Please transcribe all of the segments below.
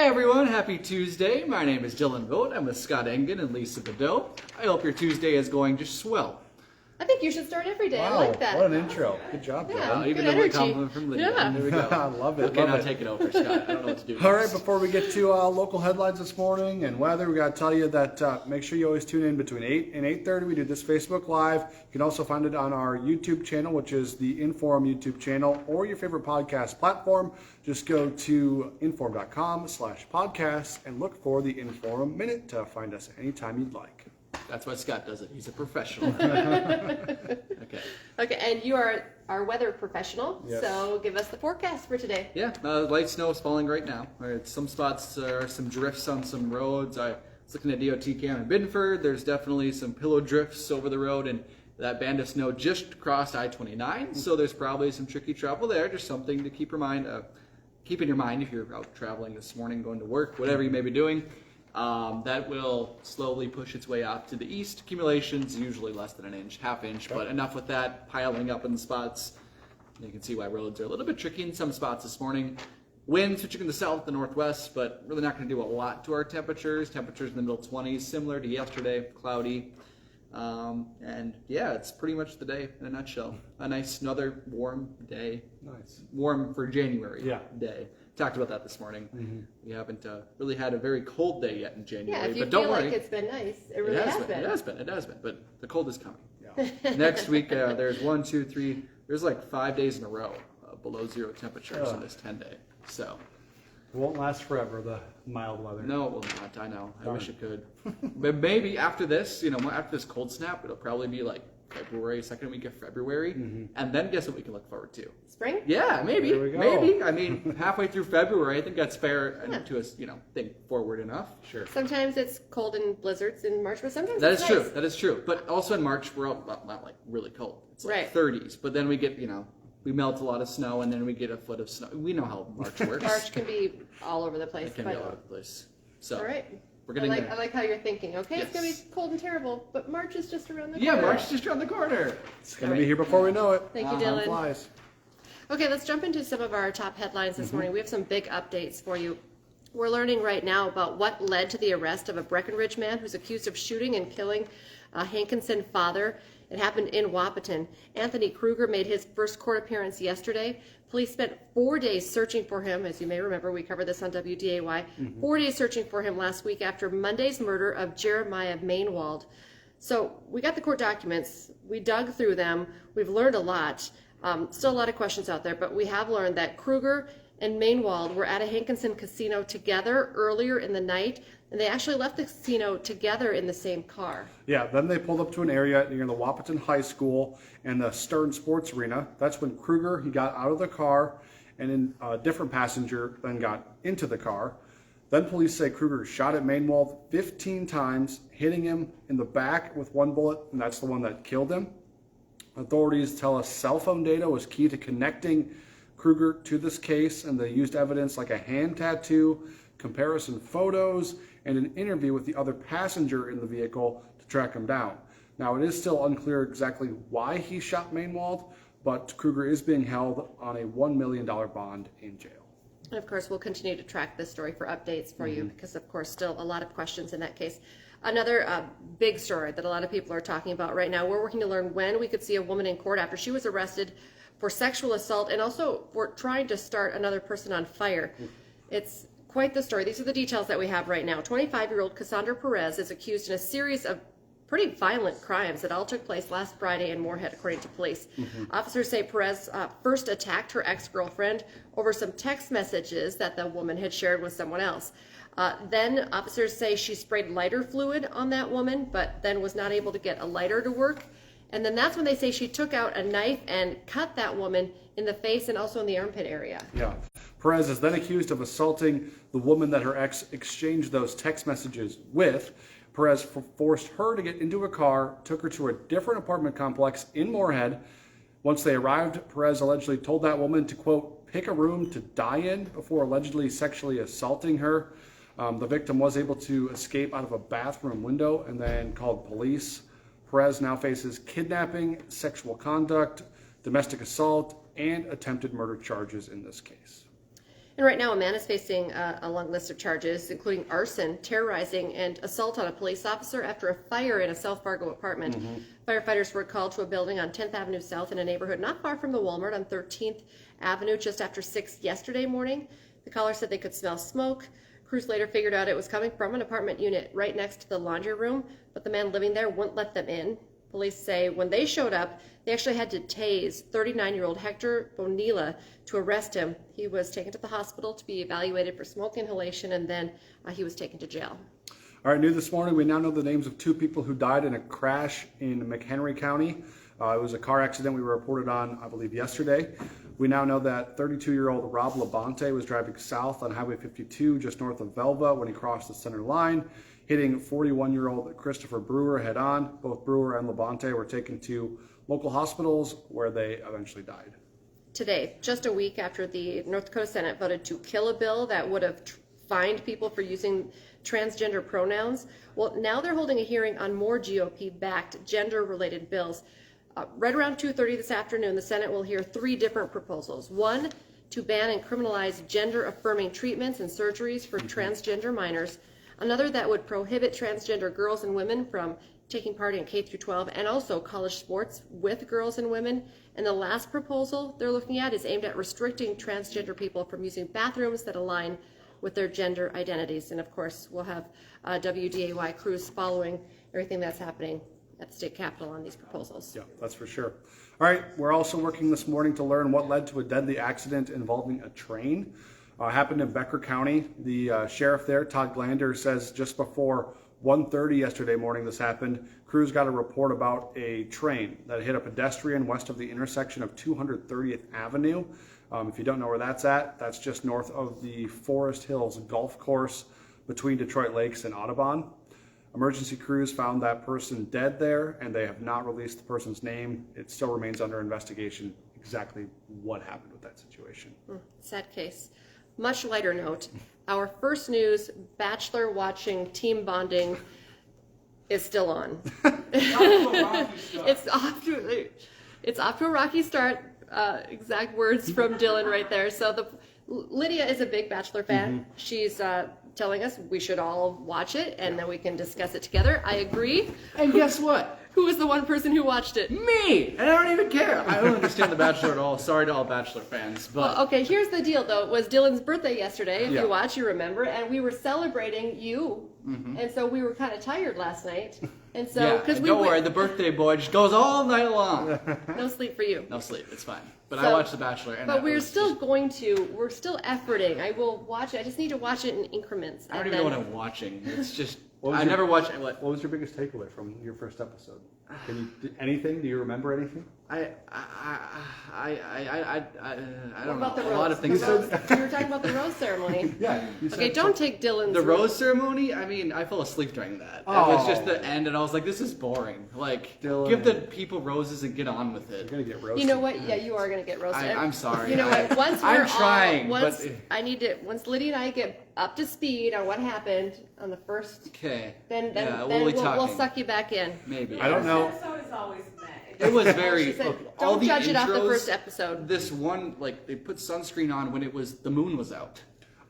Hi everyone, happy Tuesday. My name is Dillon Vogt. I'm with Scott Engen and Lisa Budeau. I hope your Tuesday is going just swell. I think you should start every day. Wow, I like that. what an intro. Good job, Dillon. Yeah, Even good though we energy. compliment from Lydia. Yeah. There we go. I love it. Okay, love now it. take it over, Scott. I don't know what to do. All right, before we get to local headlines this morning and weather, we got to tell you that make sure you always tune in between 8 and 8:30. We do this Facebook Live. You can also find it on our YouTube channel, which is the InForum YouTube channel, or your favorite podcast platform. Just go to inforum.com/podcasts and look for the InForum Minute to find us anytime you'd like. That's why Scott does it. He's a professional. Okay. Okay, and you are our weather professional, Yes. so give us the forecast for today. Yeah, light snow is falling right now. All right, some spots are some drifts on some roads. I was looking at DOT cam in Biddeford. There's definitely some pillow drifts over the road, and that band of snow just crossed I-29. So there's probably some tricky travel there. Just something to keep in mind if you're out traveling this morning, going to work, whatever you may be doing. That will slowly push its way off to the east. Accumulations usually less than an inch, half inch, but enough with that piling up in the spots. You can see why roads are a little bit tricky in some spots this morning. Wind switching in the south, the northwest, but really not going to do a lot to our temperatures. Temperatures in the middle 20s, similar to yesterday, cloudy. And yeah, it's pretty much the day in a nutshell. A nice, another warm day. Nice. Warm for January day. Talked about that this morning. Mm-hmm. We haven't really had a very cold day yet in January. Yeah, if you but don't feel worry. like it's been nice, it really has been. It has been. But the cold is coming. Yeah. Next week, there's 1, 2, 3. There's like 5 days in a row below zero temperatures in this 10-day. So It won't last forever, the mild weather. no, it will not. I know. I Darn. wish it could. But maybe after this, after this cold snap, it'll probably be like February, second week of February, and then guess what we can look forward to? Spring? Yeah, maybe. There we go. Maybe. I mean, halfway through February, I think that's fair and to us, think forward enough. Sure. Sometimes it's cold and blizzards in March, but sometimes That it's is nice. true. That is true. But also in March, we're not like really cold. It's like Right. 30s. But then we get, we melt a lot of snow and then we get a foot of snow. We know how March works. March can be all over the place. It can be all over the place. So all right. we're getting I there. like how you're thinking. Okay, it's going to Yes. be cold and terrible, but March is just around the Yeah, corner. March is just around the corner. It's going to be here before we know it. Thank you, Time Dylan. flies. Okay, let's jump into some of our top headlines this morning. We have some big updates for you. We're learning right now about what led to the arrest of a Breckenridge man who's accused of shooting and killing a Hankinson father. It happened in Wahpeton. Anthony Kruger made his first court appearance yesterday. Police spent 4 days searching for him. As you may remember, we covered this on WDAY. 4 days searching for him last week after Monday's murder of Jeremiah Mainwald. So we got the court documents. We dug through them. We've learned a lot. Still a lot of questions out there, but we have learned that Kruger and Mainwald were at a Hankinson casino together earlier in the night, and they actually left the casino together in the same car. Yeah, then they pulled up to an area near the Wahpeton High School and the Stern Sports Arena. That's when Kruger, he got out of the car, and then a different passenger then got into the car. Then police say Kruger shot at Mainwald 15 times, hitting him in the back with one bullet, and that's the one that killed him. Authorities tell us cell phone data was key to connecting Kruger to this case, and they used evidence like a hand tattoo, comparison photos, and an interview with the other passenger in the vehicle to track him down. Now, it is still unclear exactly why he shot Mainwald, but Kruger is being held on a $1 million bond in jail. And of course, we'll continue to track this story for updates for you because, of course, still a lot of questions in that case. Another big story that a lot of people are talking about right now, we're working to learn when we could see a woman in court after she was arrested for sexual assault and also for trying to start another person on fire. It's quite the story. These are the details that we have right now. 25-year-old Cassandra Perez is accused in a series of pretty violent crimes that all took place last Friday in Moorhead, according to police. Officers say Perez first attacked her ex-girlfriend over some text messages that the woman had shared with someone else. Then officers say she sprayed lighter fluid on that woman, but then was not able to get a lighter to work. And then that's when they say she took out a knife and cut that woman in the face and also in the armpit area. Yeah. Perez is then accused of assaulting the woman that her ex exchanged those text messages with. Perez forced her to get into a car, took her to a different apartment complex in Moorhead. Once they arrived, Perez allegedly told that woman to, quote, pick a room to die in before allegedly sexually assaulting her. The victim was able to escape out of a bathroom window and then called police. Perez now faces kidnapping, sexual conduct, domestic assault, and attempted murder charges in this case. And right now, a man is facing a long list of charges, including arson, terrorizing, and assault on a police officer after a fire in a South Fargo apartment. Firefighters were called to a building on 10th Avenue South in a neighborhood not far from the Walmart on 13th Avenue just after 6 yesterday morning. The caller said they could smell smoke. Crews later figured out it was coming from an apartment unit right next to the laundry room, but the man living there wouldn't let them in. Police say when they showed up, they actually had to tase 39-year-old Hector Bonilla to arrest him. He was taken to the hospital to be evaluated for smoke inhalation, and then he was taken to jail. All right, new this morning, we now know the names of 2 people who died in a crash in McHenry County. It was a car accident we were reported on, I believe, yesterday. We now know that 32-year-old Rob Labonte was driving south on Highway 52 just north of Velva when he crossed the center line, hitting 41-year-old Christopher Brewer head on. Both Brewer and Labonte were taken to local hospitals where they eventually died. Today, just a week after the North Dakota Senate voted to kill a bill that would have fined people for using transgender pronouns, well, now they're holding a hearing on more GOP-backed gender-related bills. Right around 2:30 this afternoon, the Senate will hear 3 different proposals. One, to ban and criminalize gender-affirming treatments and surgeries for transgender minors. Another that would prohibit transgender girls and women from taking part in K through 12 and also college sports with girls and women. And the last proposal they're looking at is aimed at restricting transgender people from using bathrooms that align with their gender identities. And of course, we'll have WDAY crews following everything that's happening at the state capitol on these proposals. Yeah, that's for sure. All right, we're also working this morning to learn what led to a deadly accident involving a train. Happened in Becker County. The sheriff there, Todd Glander, says just before 1:30 yesterday morning this happened, crews got a report about a train that hit a pedestrian west of the intersection of 230th Avenue. If you don't know where that's at, that's just north of the Forest Hills golf course between Detroit Lakes and Audubon. Emergency crews found that person dead there, and they have not released the person's name. It still remains under investigation exactly what happened with that situation. Sad case. Much lighter note, our first news, Bachelor watching team bonding is still on. It's off to a rocky start. Exact words from Dillon right there. So Lydia is a big Bachelor fan. She's telling us we should all watch it and then we can discuss it together. I agree. And guess what? Who was the one person who watched it? Me! And I don't even care. I don't understand The Bachelor at all. Sorry to all Bachelor fans, but... Well, okay, here's the deal, though. It was Dylan's birthday yesterday. If Yeah. you watch, you remember. And we were celebrating you. And so we were kind of tired last night. And so... yeah, because and don't worry, the birthday boy just goes all night long. No sleep for you. No sleep, it's fine. But So- I watched The Bachelor, and But that we're was still just- we're still efforting. I will watch it. I just need to watch it in increments. I don't and even know then- what I'm watching. It's just... was I your- never watched... What? What was your biggest takeaway from your first episode? Can you anything? Do you remember anything? I don't What about know. the A lot rose? of things. The rose- we were talking about the rose ceremony. Yeah. You Okay, don't take Dylan's... The rose ceremony, I mean, I fell asleep during that. It Oh. was just the end, and I was like, this is boring. Like, Dylan. give the people roses and get on with You're it. gonna get roasted. You know what? Yeah, you are going to get roasted. I'm sorry. You know what? Once I'm we're trying, all, once but- I need to, once Lydia and I get up to speed on what happened on the first, Okay. then yeah, we'll be talking. suck you back in. Maybe. I don't know. This episode is always May. It was very... She said, all don't the judge it off the intros, first episode. This one, like, they put sunscreen on when the moon was out.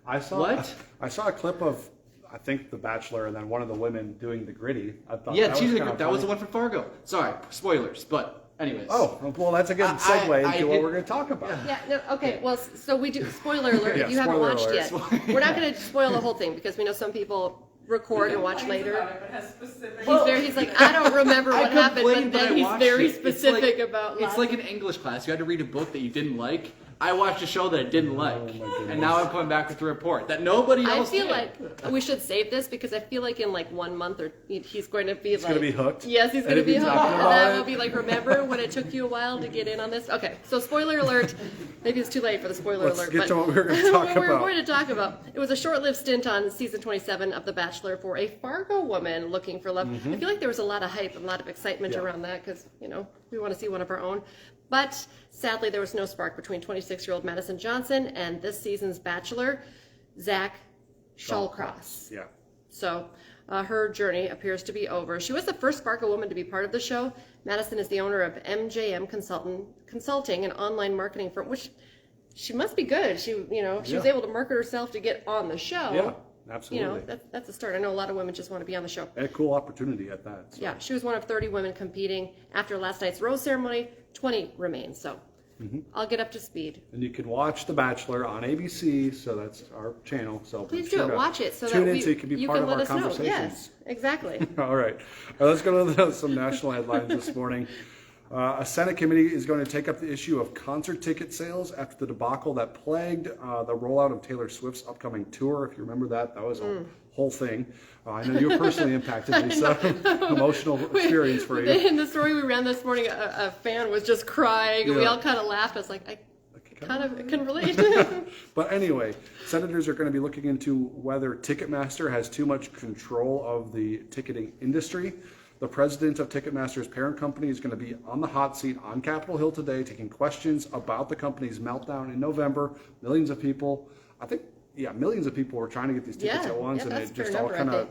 I saw What? I saw a clip of I think The Bachelor and then one of the women doing the gritty. I thought Yeah, that she's was the, kind of that was the funny. one from Fargo. Sorry, spoilers, but anyways. Oh, well, that's a good I segue into what did- we're going to talk about. Yeah, no, okay, well, so we do, spoiler alert, Yeah, if you haven't spoiler watched alert. yet. We're not going to spoil the whole thing because we know some people record and watch Complains later. about it, but has specific- He's like, I don't remember I what happened, complained, but but I then he's watched very it. It's specific like- about It's lots like of- an English class. You had to read a book that you didn't like. I watched a show that I didn't like, and now I'm coming back with a report that nobody I else feel did. like we should save this because I feel like in like 1 month or he's going to be He's like going to be hooked. Yes, he's And going to if be he's hooked. talking And about that it- will be like, remember when it took you a while to get in on this? Okay, so spoiler alert. Maybe it's too late for the spoiler Let's alert. get but to what we were going to talk what we were about. going to talk about. It was a short-lived stint on season 27 of The Bachelor for a Fargo woman looking for love. I feel like there was a lot of hype and a lot of excitement Yeah. around that because, you know, we want to see one of our own. But sadly, there was no spark between 26-year-old Madison Johnson and this season's Bachelor, Zach Shallcross. Yeah. So her journey appears to be over. She was the first Fargo woman to be part of the show. Madison is the owner of MJM Consulting, an online marketing firm, which she must be good. She was able to market herself to get on the show. Yeah, absolutely. That's a start. I know a lot of women just want to be on the show. And a cool opportunity at that. So. Yeah, she was one of 30 women competing. After last night's rose ceremony, 20 remain. So I'll get up to speed. And you can watch The Bachelor on ABC, so that's our channel. So Please do it. Watch it so tune that in so you can be part of let our us know. conversations. Yes, exactly. All right. Let's go to some national headlines this morning. A Senate committee is going to take up the issue of concert ticket sales after the debacle that plagued the rollout of Taylor Swift's upcoming tour. If you remember that was a whole thing. I know you were personally impacted, Lisa. Emotional experience for you. In the story we ran this morning, a fan was just crying, and we all kind of laughed. I was like, I can relate. But anyway, senators are going to be looking into whether Ticketmaster has too much control of the ticketing industry. The president of Ticketmaster's parent company is going to be on the hot seat on Capitol Hill today, taking questions about the company's meltdown in November. Millions of people were trying to get these tickets at once, and it just all kind of,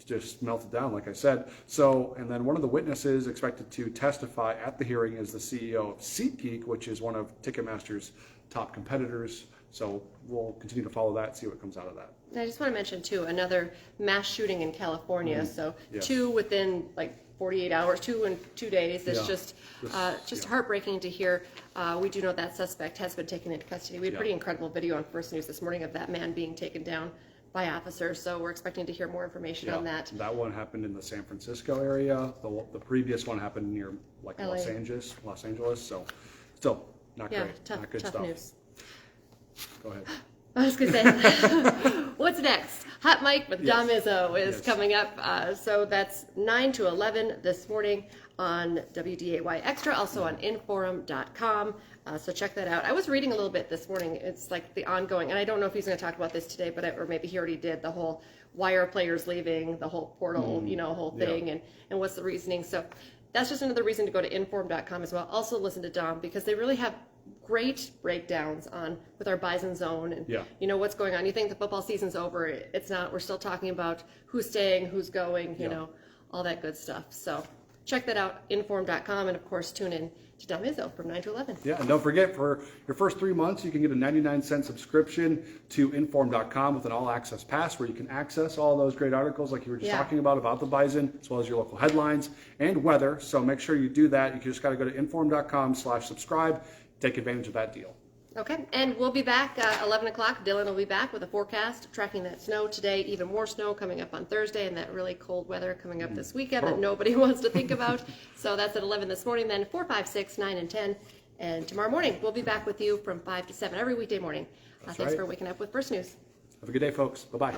just melted down, like I said. So, and then one of the witnesses expected to testify at the hearing is the CEO of SeatGeek, which is one of Ticketmaster's top competitors. So we'll continue to follow that, see what comes out of that. I just want to mention, too, another mass shooting in California. So Yes. 2 within 48 hours, 2 in 2 days. It's just heartbreaking to hear. We do know that suspect has been taken into custody. We had a pretty incredible video on First News this morning of that man being taken down by officers. So we're expecting to hear more information on that. That one happened in the San Francisco area. The previous one happened near LA. Los Angeles. So still not great. Tough, not good tough stuff. news. Go ahead. I was going to say, what's next? Hot Mic with Dom Izzo is coming up. So that's 9 to 11 this morning on WDAY Extra, also on InForum.com. So check that out. I was reading a little bit this morning. It's like the ongoing, and I don't know if he's going to talk about this today, or maybe he already did, the whole why are players leaving, the whole portal, whole thing, and what's the reasoning. So that's just another reason to go to InForum.com as well. Also listen to Dom, because they really have great breakdowns with our Bison zone and what's going on. You think the football season's over? It's not. We're still talking about who's staying, who's going, all that good stuff. So check that out, InForum.com, and of course tune in to Dom Izzo from 9 to 11. Yeah, and don't forget, for your first 3 months, you can get a 99-cent subscription to InForum.com with an all-access pass, where you can access all those great articles like you were just talking about the Bison, as well as your local headlines and weather. So make sure you do that. You just got to go to InForum.com/subscribe. Take advantage of that deal. Okay, and we'll be back 11 o'clock. Dylan will be back with a forecast tracking that snow today, even more snow coming up on Thursday, and that really cold weather coming up this weekend that nobody wants to think about. So that's at 11 this morning, then 4, 5, 6, 9, and 10. And tomorrow morning, we'll be back with you from 5 to 7 every weekday morning. Thanks for waking up with First News. Have a good day, folks. Bye-bye.